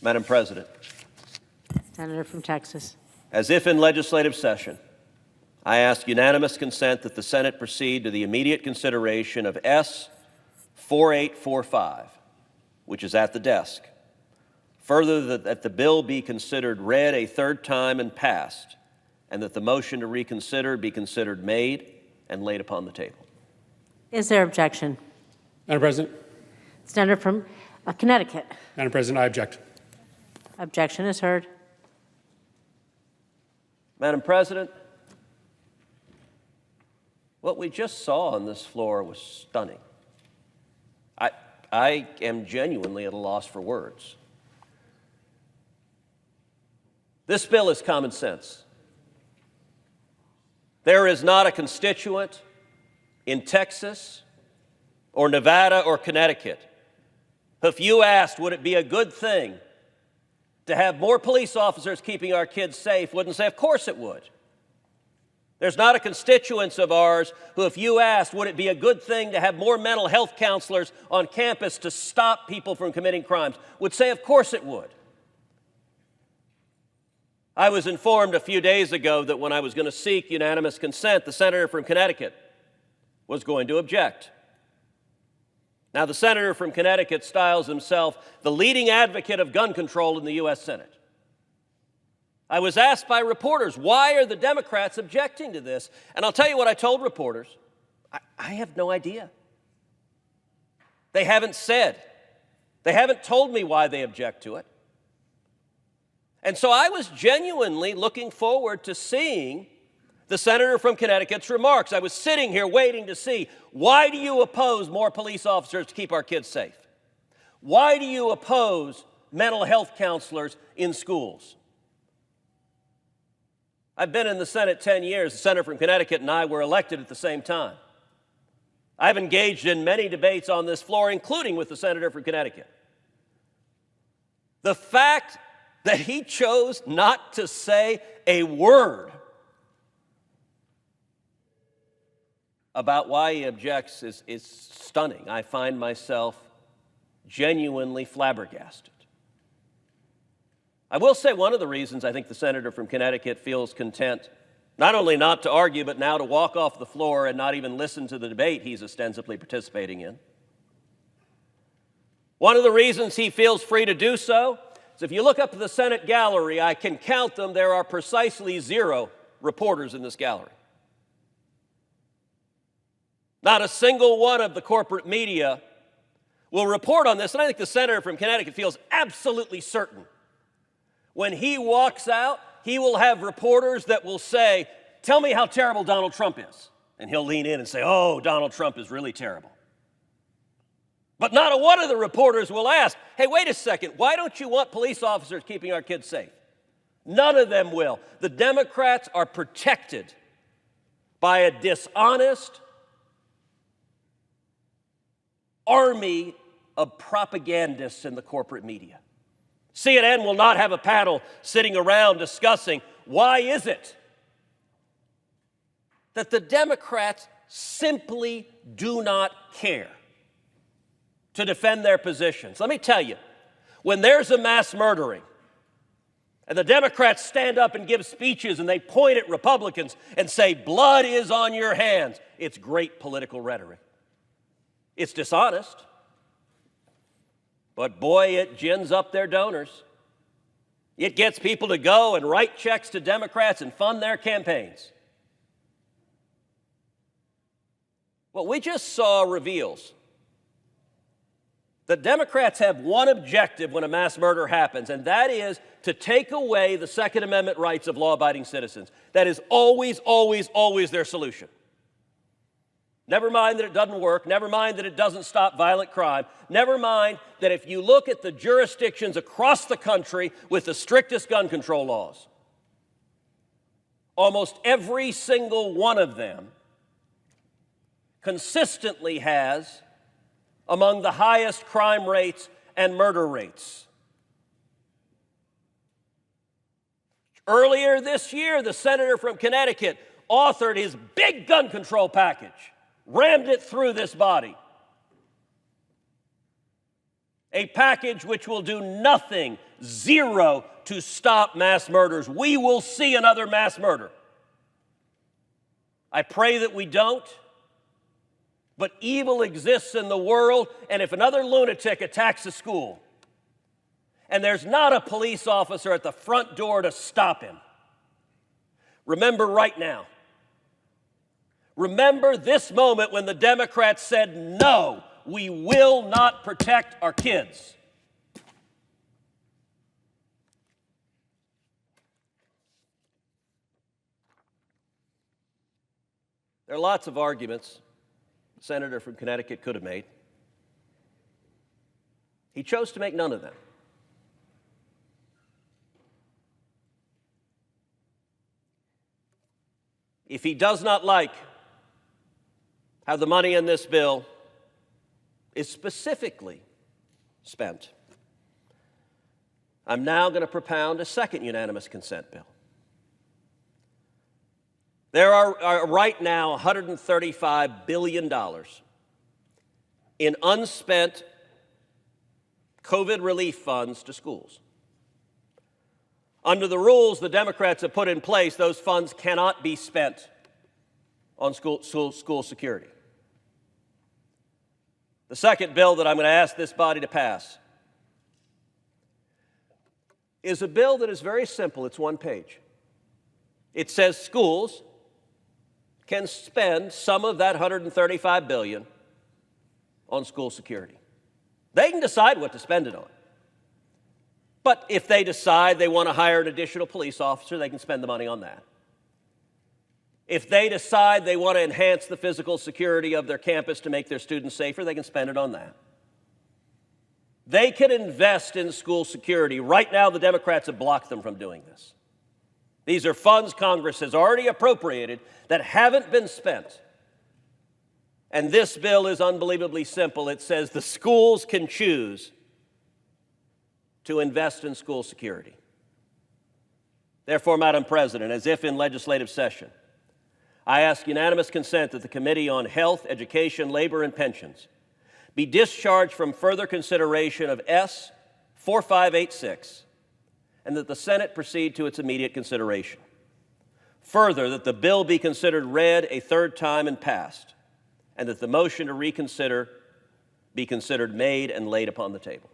Madam President, Senator from Texas. as if in legislative session, I ask unanimous consent that the Senate proceed to the immediate consideration of S. 4845, which is at the desk. Further, that the bill be considered read a third time and passed, and that the motion to reconsider be considered made and laid upon the table. Is there objection? Madam President. Senator from Connecticut. Madam President, I object. Objection is heard. Madam President, what we just saw on this floor was stunning. I am genuinely at a loss for words. This bill is common sense. There is not a constituent in Texas or Nevada or Connecticut who, if you asked, would it be a good thing to have more police officers keeping our kids safe, wouldn't say, of course it would. There's not a constituent of ours who, if you asked, would it be a good thing to have more mental health counselors on campus to stop people from committing crimes, would say, of course it would. I was informed a few days ago that when I was going to seek unanimous consent, the senator from Connecticut was going to object. Now, the senator from Connecticut styles himself the leading advocate of gun control in the U.S. Senate. I was asked by reporters, why are the Democrats objecting to this? And I'll tell you what I told reporters. I have no idea. They haven't said. They haven't told me why they object to it. And so I was genuinely looking forward to seeing the senator from Connecticut's remarks. I was sitting here waiting to see, why do you oppose more police officers to keep our kids safe? Why do you oppose mental health counselors in schools? I've been in the Senate 10 years. The senator from Connecticut and I were elected at the same time. I've engaged in many debates on this floor, including with the senator from Connecticut. The fact that he chose not to say a word about why he objects is stunning. I find myself genuinely flabbergasted. I will say one of the reasons I think the senator from Connecticut feels content not only not to argue, but now to walk off the floor and not even listen to the debate he's ostensibly participating in. One of the reasons he feels free to do so is if you look up at the Senate gallery, I can count them, there are precisely 0 reporters in this gallery. Not a single one of the corporate media will report on this, and I think the senator from Connecticut feels absolutely certain. When he walks out, he will have reporters that will say, tell me how terrible Donald Trump is. And he'll lean in and say, oh, Donald Trump is really terrible. But not a one of the reporters will ask, hey, wait a second, why don't you want police officers keeping our kids safe? None of them will. The Democrats are protected by a dishonest army of propagandists in the corporate media. CNN will not have a panel sitting around discussing why is it that the Democrats simply do not care to defend their positions. Let me tell you, when there's a mass murdering and the Democrats stand up and give speeches and they point at Republicans and say, blood is on your hands, it's great political rhetoric. It's dishonest. But boy, it gins up their donors. It gets people to go and write checks to Democrats and fund their campaigns. What we just saw reveals that Democrats have one objective when a mass murder happens, and that is to take away the Second Amendment rights of law-abiding citizens. That is always, always, always their solution. Never mind that it doesn't work. Never mind that it doesn't stop violent crime. Never mind that if you look at the jurisdictions across the country with the strictest gun control laws, almost every single one of them consistently has among the highest crime rates and murder rates. Earlier this year, the senator from Connecticut authored his big gun control package, rammed it through this body. A package which will do nothing, zero, to stop mass murders. We will see another mass murder. I pray that we don't, but evil exists in the world, and if another lunatic attacks a school, and there's not a police officer at the front door to stop him, remember right now. Remember this moment when the Democrats said, no, we will not protect our kids. There are lots of arguments the senator from Connecticut could have made. He chose to make none of them. If he does not like how the money in this bill is specifically spent, I'm now going to propound a second unanimous consent bill. There are right now $135 billion in unspent COVID relief funds to schools. Under the rules the Democrats have put in place, those funds cannot be spent on school security. The second bill that I'm going to ask this body to pass is a bill that is very simple. It's one page. It says schools can spend some of that $135 billion on school security. They can decide what to spend it on. But if they decide they want to hire an additional police officer, they can spend the money on that. If they decide they want to enhance the physical security of their campus to make their students safer, they can spend it on that. They can invest in school security. Right now, the Democrats have blocked them from doing this. These are funds Congress has already appropriated that haven't been spent. And this bill is unbelievably simple. It says the schools can choose to invest in school security. Therefore, Madam President, as if in legislative session, I ask unanimous consent that the Committee on Health, Education, Labor, and Pensions be discharged from further consideration of S. 4586, and that the Senate proceed to its immediate consideration. Further, that the bill be considered read a third time and passed, and that the motion to reconsider be considered made and laid upon the table.